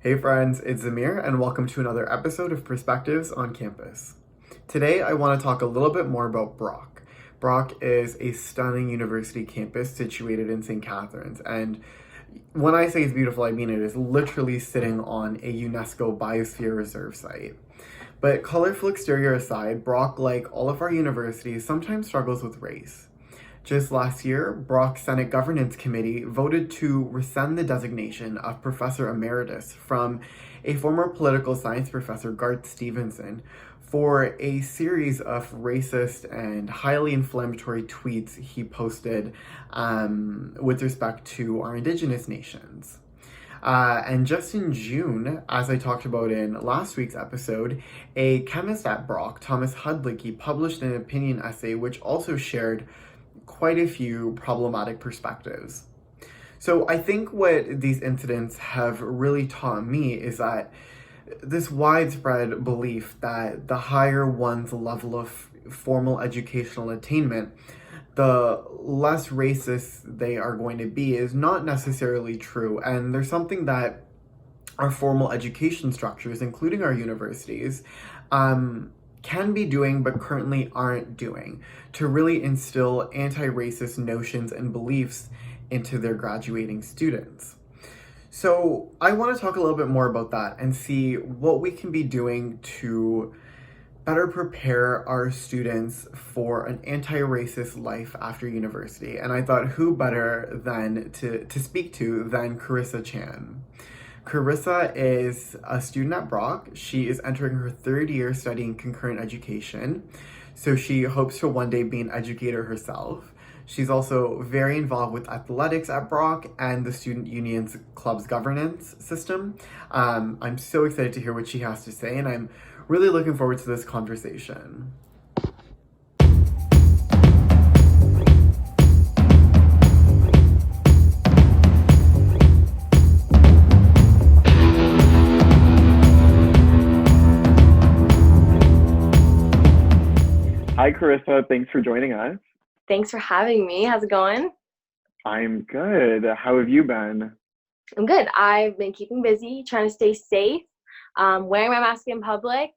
Hey friends, it's Zamir, and welcome to another episode of Perspectives on Campus. Today I want to talk a little bit more about Brock. Brock is a stunning university campus situated in St. Catharines, and when I say it's beautiful, I mean it is literally sitting on a UNESCO Biosphere Reserve site. But colorful exterior aside, Brock, like all of our universities, sometimes struggles with race. Just last year, Brock's Senate Governance Committee voted to rescind the designation of Professor Emeritus from a former political science professor, Garth Stevenson, for a series of racist and highly inflammatory tweets he posted with respect to our Indigenous nations. And just in June, as I talked about in last week's episode, a chemist at Brock, Thomas Hudlicki, published an opinion essay which also shared quite a few problematic perspectives. So I think what these incidents have really taught me is that this widespread belief that the higher one's level of formal educational attainment, the less racist they are going to be is not necessarily true. And there's something that our formal education structures, including our universities, can be doing but currently aren't doing to really instill anti-racist notions and beliefs into their graduating students. So I want to talk a little bit more about that and see what we can be doing to better prepare our students for an anti-racist life after university. And I thought who better than to speak to than Karyssa Chan. Karyssa is a student at Brock. She is entering her third year studying concurrent education. So she hopes to one day be an educator herself. She's also very involved with athletics at Brock and the student union's club's governance system. I'm so excited to hear what she has to say, and I'm really looking forward to this conversation. Hi, Karyssa. Thanks for joining us. Thanks for having me. How's it going? I'm good. How have you been? I'm good. I've been keeping busy, trying to stay safe, wearing my mask in public,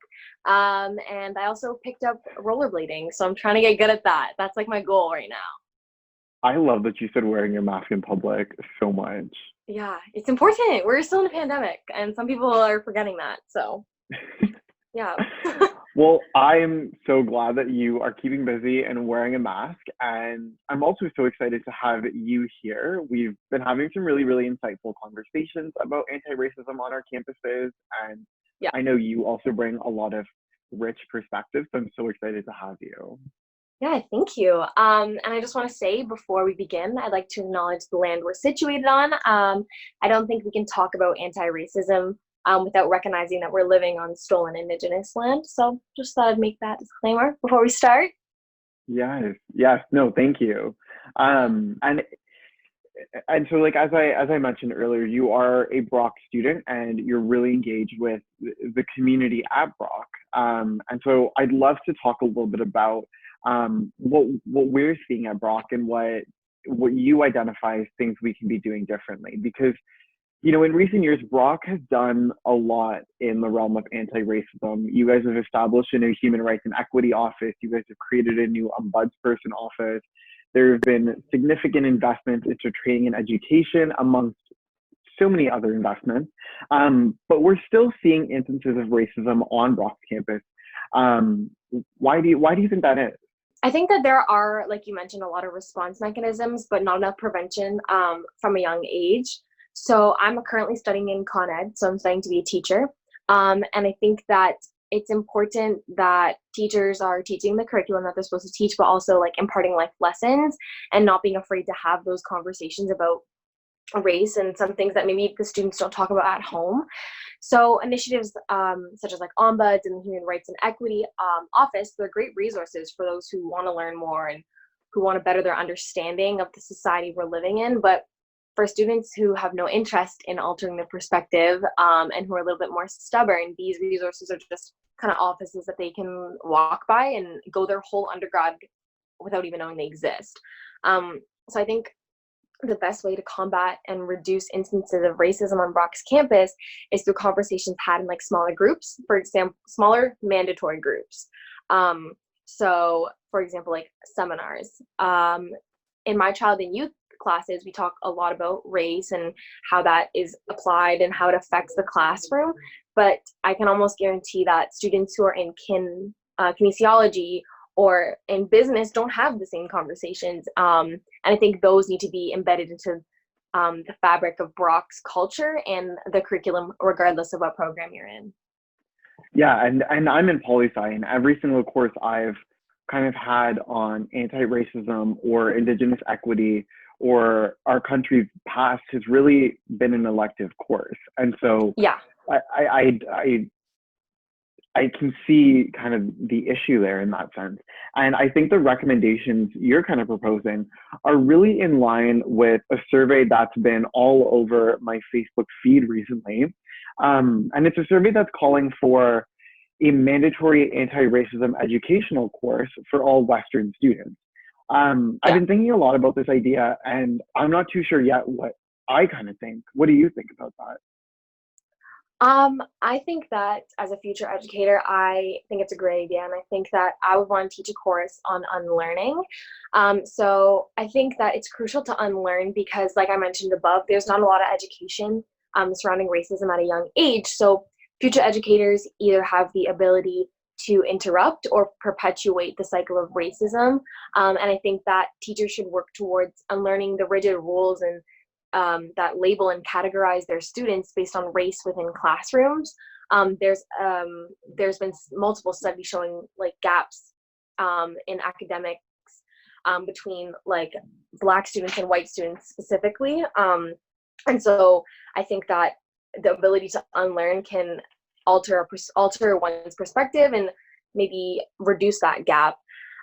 and I also picked up rollerblading, so I'm trying to get good at that. That's like my goal right now. I love that you said wearing your mask in public so much. Yeah, it's important. We're still in a pandemic, and some people are forgetting that. So, yeah. Well, I'm so glad that you are keeping busy and wearing a mask. And I'm also so excited to have you here. We've been having some really, really insightful conversations about anti-racism on our campuses. And Yeah. I know you also bring a lot of rich perspectives. So I'm so excited to have you. Yeah, thank you. And I just want to say before we begin, I'd like to acknowledge the land we're situated on. I don't think we can talk about anti-racism without recognizing that we're living on stolen Indigenous land. So just thought I'd make that disclaimer before we start. Yes, yes, no, thank you. Um, and and so like as I mentioned earlier, you are a Brock student and you're really engaged with the community at Brock. And so I'd love to talk a little bit about what we're seeing at Brock and what you identify as things we can be doing differently. Because in recent years, Brock has done a lot in the realm of anti-racism. You guys have established a new human rights and equity office. You guys have created a new ombudsperson office. There have been significant investments into training and education amongst so many other investments. But we're still seeing instances of racism on Brock's campus. Why do you think that is? I think that there are, like you mentioned, a lot of response mechanisms, but not enough prevention from a young age. So I'm currently studying in Con Ed, so I'm studying to be a teacher. And I think that it's important that teachers are teaching the curriculum that they're supposed to teach, but also like imparting life lessons and not being afraid to have those conversations about race and some things that maybe the students don't talk about at home. So initiatives such as like ombuds and the Human Rights and Equity Office, they're great resources for those who want to learn more and who want to better their understanding of the society we're living in. But for students who have no interest in altering their perspective and who are a little bit more stubborn, these resources are just kind of offices that they can walk by and go their whole undergrad without even knowing they exist. So I think the best way to combat and reduce instances of racism on Brock's campus is through conversations had in like smaller groups, for example, smaller mandatory groups. So, for example, like seminars. In my child and youth classes, we talk a lot about race and how that is applied and how it affects the classroom. But I can almost guarantee that students who are in kinesiology or in business don't have the same conversations. And I think those need to be embedded into the fabric of Brock's culture and the curriculum, regardless of what program you're in. Yeah, and I'm in poli-sci, and every single course I've kind of had on anti-racism or Indigenous equity or our country's past has really been an elective course. And so yeah, I can see kind of the issue there in that sense. And I think the recommendations you're kind of proposing are really in line with a survey that's been all over my Facebook feed recently. And it's a survey that's calling for a mandatory anti-racism educational course for all Western students. I've been thinking a lot about this idea, and I'm not too sure yet what I kind of think. What do you think about that? I think that as a future educator, I think it's a great idea, and I think that I would want to teach a course on unlearning. So I think that it's crucial to unlearn because, like I mentioned above, there's not a lot of education surrounding racism at a young age. So future educators either have the ability to interrupt or perpetuate the cycle of racism. And I think that teachers should work towards unlearning the rigid rules and that label and categorize their students based on race within classrooms. There's been multiple studies showing like gaps in academics between like Black students and white students specifically. And so I think that the ability to unlearn can alter one's perspective and maybe reduce that gap.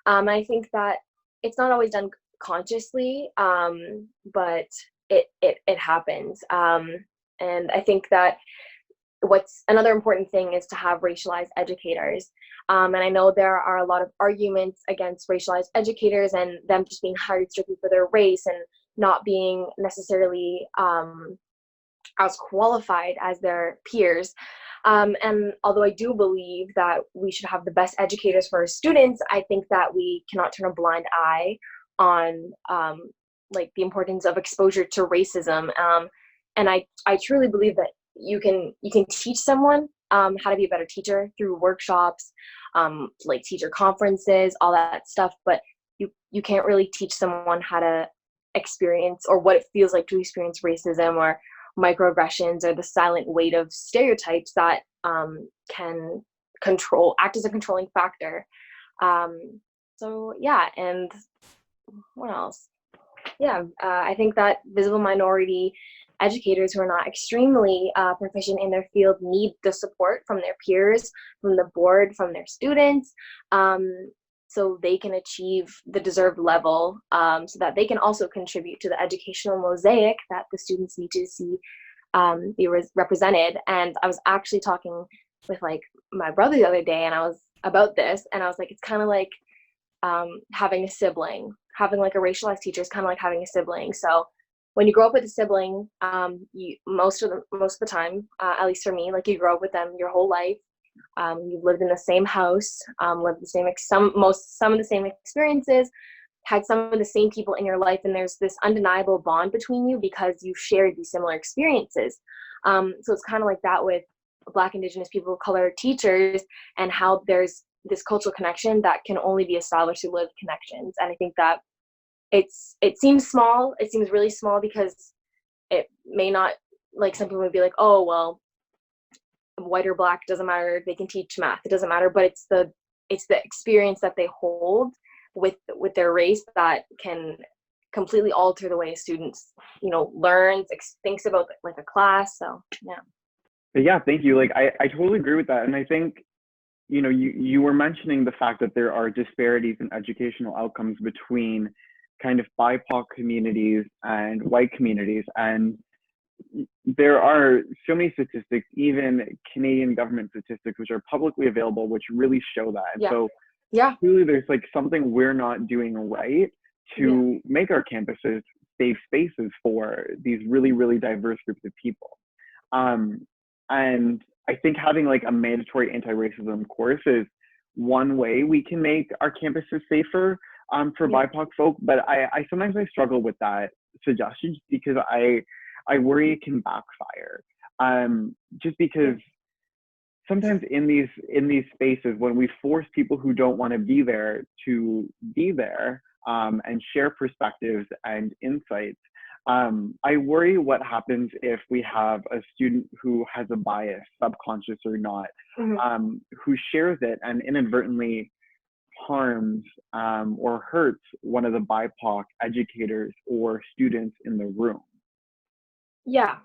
I think that it's not always done consciously, but it happens. And I think that what's another important thing is to have racialized educators. And I know there are a lot of arguments against racialized educators and them just being hired strictly for their race and not being necessarily as qualified as their peers. And although I do believe that we should have the best educators for our students, I think that we cannot turn a blind eye on like the importance of exposure to racism. And I truly believe that you can teach someone how to be a better teacher through workshops, like teacher conferences, all that stuff, but you can't really teach someone how to experience or what it feels like to experience racism or microaggressions or the silent weight of stereotypes that can act as a controlling factor. So yeah, and what else? Yeah, I think that visible minority educators who are not extremely proficient in their field need the support from their peers, from the board, from their students, so they can achieve the deserved level, so that they can also contribute to the educational mosaic that the students need to see be represented. And I was actually talking with like my brother the other day, and I was about this, and I was like, it's kind of like having a sibling. Having like a racialized teacher is kind of like having a sibling. So when you grow up with a sibling, you most of the time, at least for me, like you grow up with them your whole life. You've lived in the same house, lived the same some of the same experiences, had some of the same people in your life, and there's this undeniable bond between you because you've shared these similar experiences. So it's kind of like that with Black, Indigenous people of color teachers, and how there's this cultural connection that can only be established through lived connections. And I think that it seems small. It seems really small because it may not, like some people would be like, oh, well, white or Black, doesn't matter. They can teach math. It doesn't matter. But it's the experience that they hold with their race that can completely alter the way students, learns, thinks about like a class. So yeah. Yeah, thank you. Like I totally agree with that. And I think, you were mentioning the fact that there are disparities in educational outcomes between kind of BIPOC communities and white communities. And there are so many statistics, even Canadian government statistics, which are publicly available, which really show that. And so clearly there's like something we're not doing right to make our campuses safe spaces for these really, really diverse groups of people. And I think having like a mandatory anti-racism course is one way we can make our campuses safer for BIPOC folk, but I sometimes I struggle with that suggestion because I worry it can backfire. Just because sometimes in these spaces, when we force people who don't want to be there and share perspectives and insights, I worry what happens if we have a student who has a bias, subconscious or not, who shares it and inadvertently harms or hurts one of the BIPOC educators or students in the room. Yeah.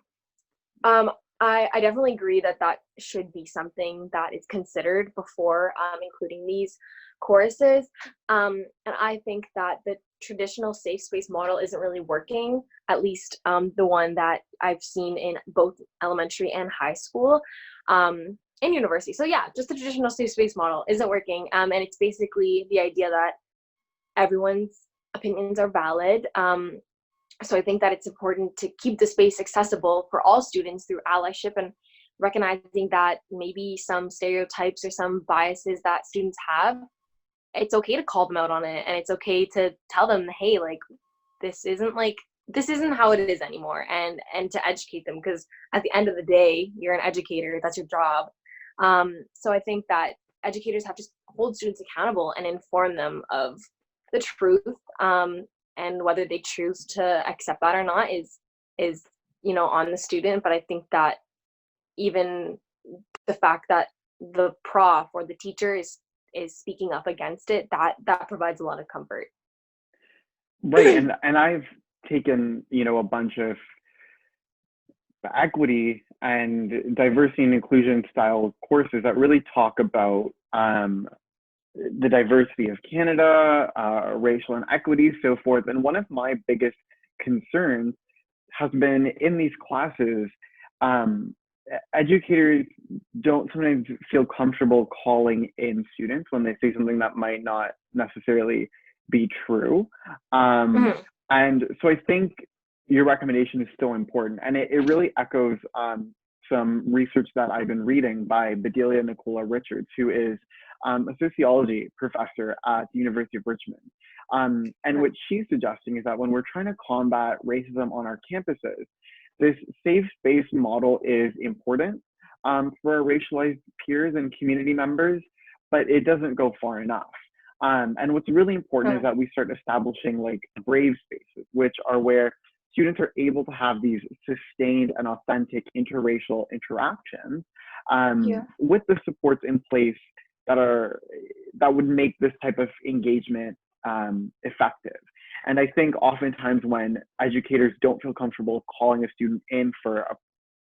I definitely agree that that should be something that is considered before including these courses. And I think that the traditional safe space model isn't really working, at least the one that I've seen in both elementary and high school and university. So yeah, just the traditional safe space model isn't working. And it's basically the idea that everyone's opinions are valid. So I think that it's important to keep the space accessible for all students through allyship and recognizing that maybe some stereotypes or some biases that students have, it's okay to call them out on it, and it's okay to tell them, hey, like this isn't how it is anymore, and to educate them, because at the end of the day, you're an educator, that's your job. So I think that educators have to hold students accountable and inform them of the truth. And whether they choose to accept that or not is on the student. But I think that even the fact that the prof or the teacher is speaking up against it, that provides a lot of comfort. Right, and I've taken a bunch of equity and diversity and inclusion style courses that really talk about the diversity of Canada, racial inequity, so forth. And one of my biggest concerns has been in these classes, educators don't sometimes feel comfortable calling in students when they say something that might not necessarily be true. And so I think your recommendation is still important. And it really echoes some research that I've been reading by Bedelia Nicola Richards, who is a sociology professor at the University of Richmond. And what she's suggesting is that when we're trying to combat racism on our campuses, this safe space model is important for our racialized peers and community members, but it doesn't go far enough. And what's really important is that we start establishing like brave spaces, which are where students are able to have these sustained and authentic interracial interactions with the supports in place that would make this type of engagement effective. And I think oftentimes when educators don't feel comfortable calling a student in for a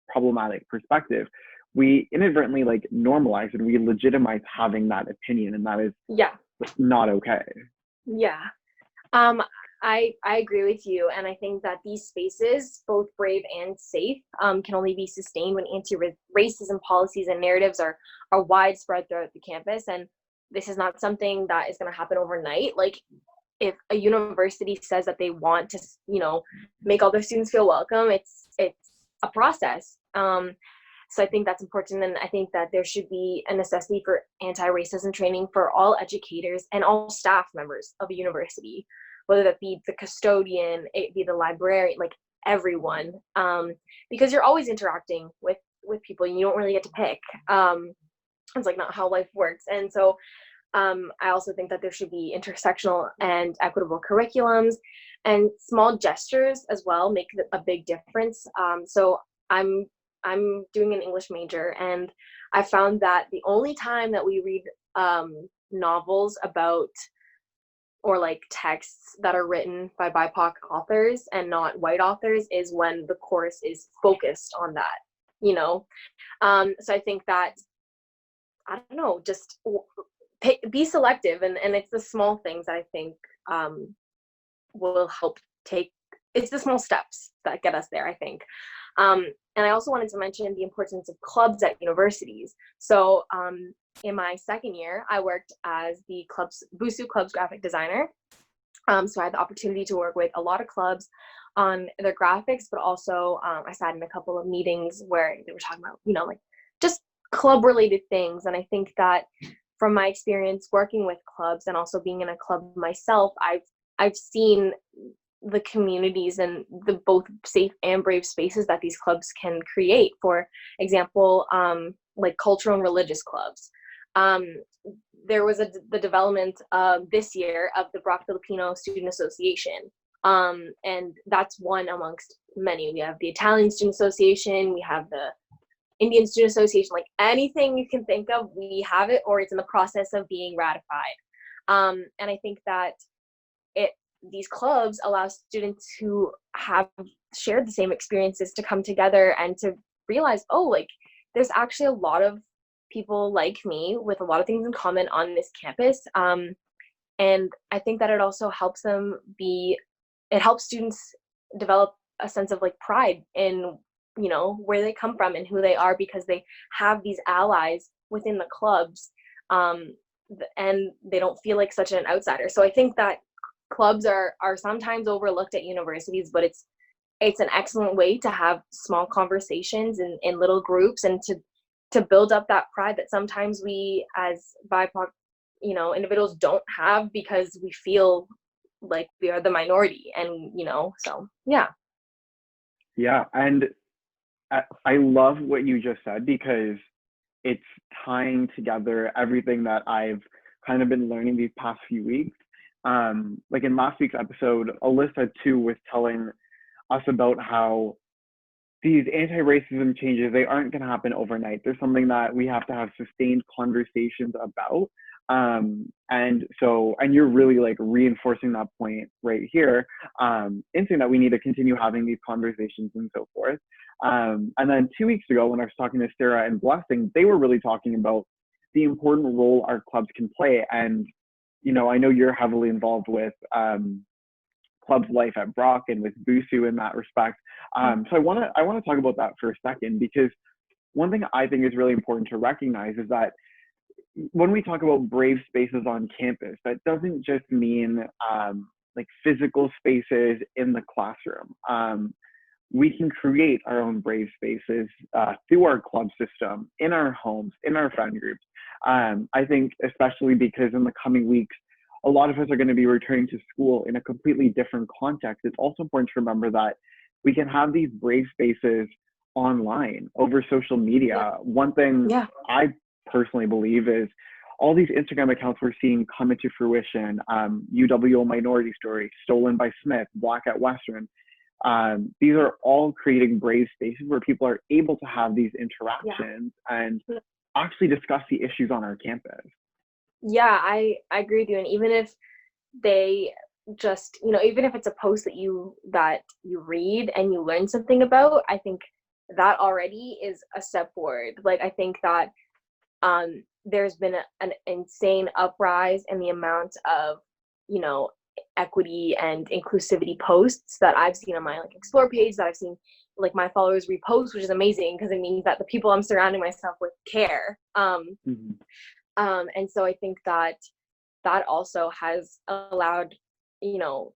problematic perspective, we inadvertently like normalize and we legitimize having that opinion, and that is not okay. Yeah. I agree with you, and I think that these spaces, both brave and safe, can only be sustained when anti-racism policies and narratives are widespread throughout the campus. And this is not something that is going to happen overnight. Like, if a university says that they want to, make all their students feel welcome, it's a process. So I think that's important, and I think that there should be a necessity for anti-racism training for all educators and all staff members of a university, whether that be the custodian, it be the librarian, like everyone, because you're always interacting with people and you don't really get to pick. It's like not how life works. And so I also think that there should be intersectional and equitable curriculums, and small gestures as well make a big difference. So I'm doing an English major, and I found that the only time that we read novels about or like texts that are written by BIPOC authors and not white authors is when the course is focused on that, So I think that, I don't know, just be selective, and it's the small things that I think will help it's the small steps that get us there, I think. And I also wanted to mention the importance of clubs at universities. So in my second year, I worked as the BUSU Club's graphic designer. So I had the opportunity to work with a lot of clubs on their graphics, but also I sat in a couple of meetings where they were talking about, like just club related things. And I think that from my experience working with clubs and also being in a club myself, I've seen the communities and the both safe and brave spaces that these clubs can create. For example, like cultural and religious clubs. There was the development this year of the Brock Filipino Student Association. And that's one amongst many. We have the Italian Student Association, we have the Indian Student Association, like anything you can think of, we have it, or it's in the process of being ratified. And I think that these clubs allow students who have shared the same experiences to come together and to realize, oh, like there's actually a lot of people like me with a lot of things in common on this campus. And I think that it also helps it helps students develop a sense of like pride in, where they come from and who they are, because they have these allies within the clubs, and they don't feel like such an outsider. So I think that clubs are sometimes overlooked at universities, but it's an excellent way to have small conversations in little groups, and to build up that pride that sometimes we as BIPOC, individuals don't have, because we feel like we are the minority. And so yeah. And I love what you just said, because it's tying together everything that I've kind of been learning these past few weeks. Like in last week's episode, Alyssa too was telling us about how these anti-racism changes, they aren't going to happen overnight. There's something that we have to have sustained conversations about. And you're really like reinforcing that point right here, in saying that we need to continue having these conversations and so forth. And then 2 weeks ago, when I was talking to Sarah and Blessing, they were really talking about the important role our clubs can play. And I know you're heavily involved with club's life at Brock and with Busu in that respect. So I want to talk about that for a second, because one thing I think is really important to recognize is that when we talk about brave spaces on campus, that doesn't just mean like physical spaces in the classroom. We can create our own brave spaces through our club system, in our homes, in our friend groups. I think especially because in the coming weeks, a lot of us are going to be returning to school in a completely different context. It's also important to remember that we can have these brave spaces online over social media. Yeah. One thing I personally believe is all these Instagram accounts we're seeing come into fruition, UWO Minority Story, Stolen by Smith, Black at Western. These are all creating brave spaces where people are able to have these interactions and actually discuss the issues on our campus. Yeah, I agree with you. And even if they just, even if it's a post that you read and you learn something about, I think that already is a step forward. Like, I think that there's been an insane uprise in the amount of, equity and inclusivity posts that I've seen on my explore page, that I've seen my followers repost, which is amazing, because it means that the people I'm surrounding myself with care. And so I think that also has allowed,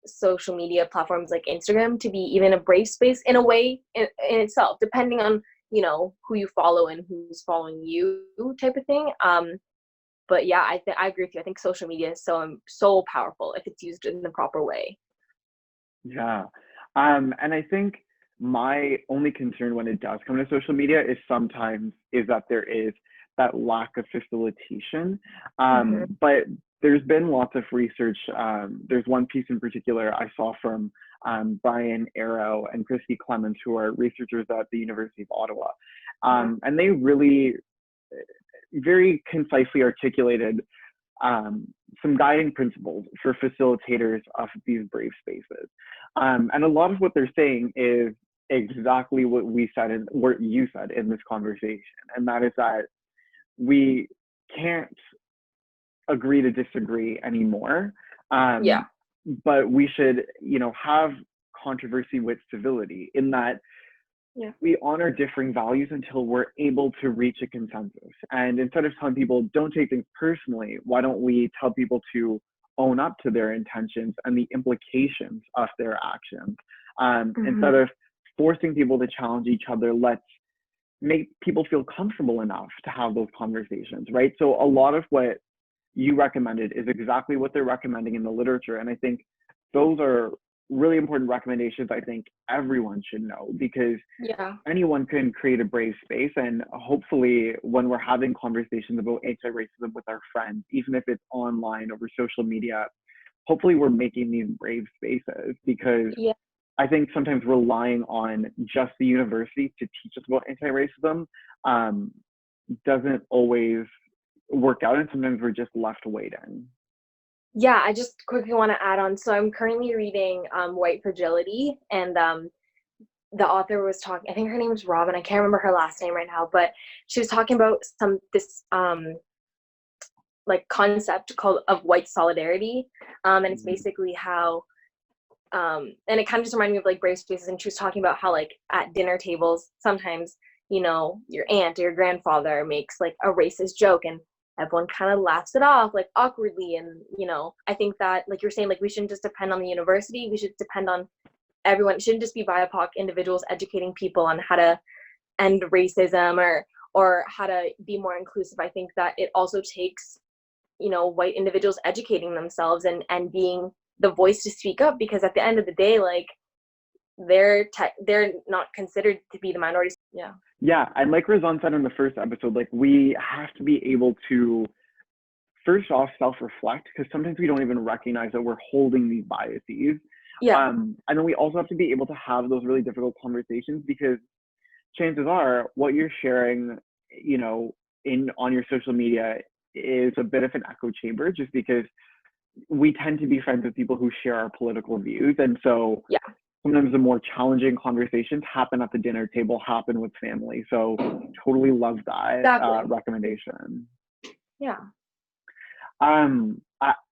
social media platforms like Instagram to be even a brave space in a way in itself, depending on, who you follow and who's following you, type of thing. But yeah, I agree with you. I think social media is so powerful if it's used in the proper way. Yeah. And I think my only concern when it does come to social media is that there is that lack of facilitation. But there's been lots of research. There's one piece in particular I saw from Brian Arrow and Christy Clemens, who are researchers at the University of Ottawa. And they really very concisely articulated some guiding principles for facilitators of these brave spaces. And a lot of what they're saying is exactly what what you said in this conversation. And that is that we can't agree to disagree anymore. But we should, have controversy with civility, in that we honor differing values until we're able to reach a consensus. And instead of telling people don't take things personally, why don't we tell people to own up to their intentions and the implications of their actions? Instead of forcing people to challenge each other, let's make people feel comfortable enough to have those conversations, right? So a lot of what you recommended is exactly what they're recommending in the literature. And I think those are really important recommendations I think everyone should know, because anyone can create a brave space. And hopefully when we're having conversations about anti-racism with our friends, even if it's online over social media, hopefully we're making these brave spaces, because I think sometimes relying on just the university to teach us about anti-racism doesn't always work out, and sometimes we're just left waiting. Yeah, I just quickly want to add on. So I'm currently reading White Fragility, and the author was talking, I think her name was Robin, I can't remember her last name right now, but she was talking about this like concept called of white solidarity, and it's basically how and it kind of just reminded me of like brave spaces, and she was talking about how like at dinner tables sometimes, you know, your aunt or your grandfather makes like a racist joke and everyone kind of laughs it off like awkwardly. And you know, I think that like you're saying, like we shouldn't just depend on the university, we should depend on everyone. It shouldn't just be BIPOC individuals educating people on how to end racism or how to be more inclusive. I think that it also takes, you know, white individuals educating themselves and being the voice to speak up, because at the end of the day, like they're not considered to be the minority. Yeah, and like Razan said in the first episode, like we have to be able to first off self-reflect, because sometimes we don't even recognize that we're holding these biases. And then we also have to be able to have those really difficult conversations, because chances are what you're sharing, you know, on your social media is a bit of an echo chamber, just because we tend to be friends with people who share our political views. And so sometimes the more challenging conversations happen at the dinner table, happen with family. So totally love that recommendation.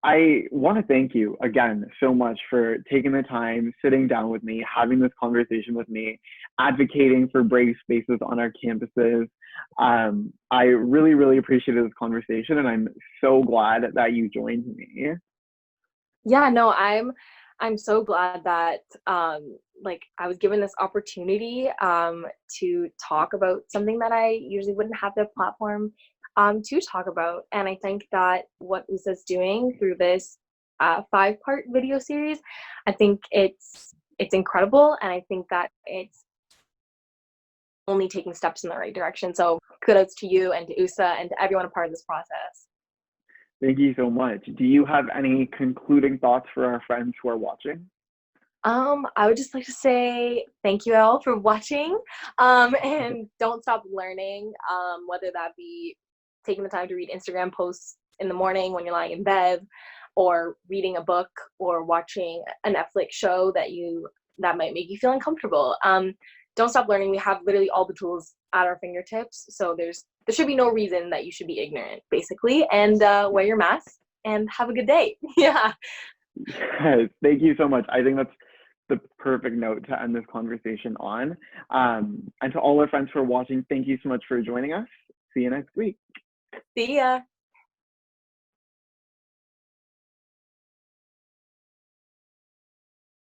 I want to thank you again so much for taking the time, sitting down with me, having this conversation with me, advocating for brave spaces on our campuses. I really, really appreciated this conversation, and I'm so glad that you joined me. Yeah, no, I'm so glad that like I was given this opportunity to talk about something that I usually wouldn't have the platform to talk about. And I think that what Usa's doing through this 5-part video series, I think it's incredible, and I think that it's only taking steps in the right direction. So kudos to you and to Usa and to everyone a part of this process. Thank you so much. Do you have any concluding thoughts for our friends who are watching? I would just like to say thank you all for watching, and don't stop learning, whether that be taking the time to read Instagram posts in the morning when you're lying in bed, or reading a book, or watching a Netflix show that might make you feel uncomfortable. Don't stop learning. We have literally all the tools at our fingertips, so there should be no reason that you should be ignorant, basically. And wear your mask and have a good day. Yes, thank you so much. I think that's the perfect note to end this conversation on. And to all our friends who are watching, thank you so much for joining us. See you next week. See ya.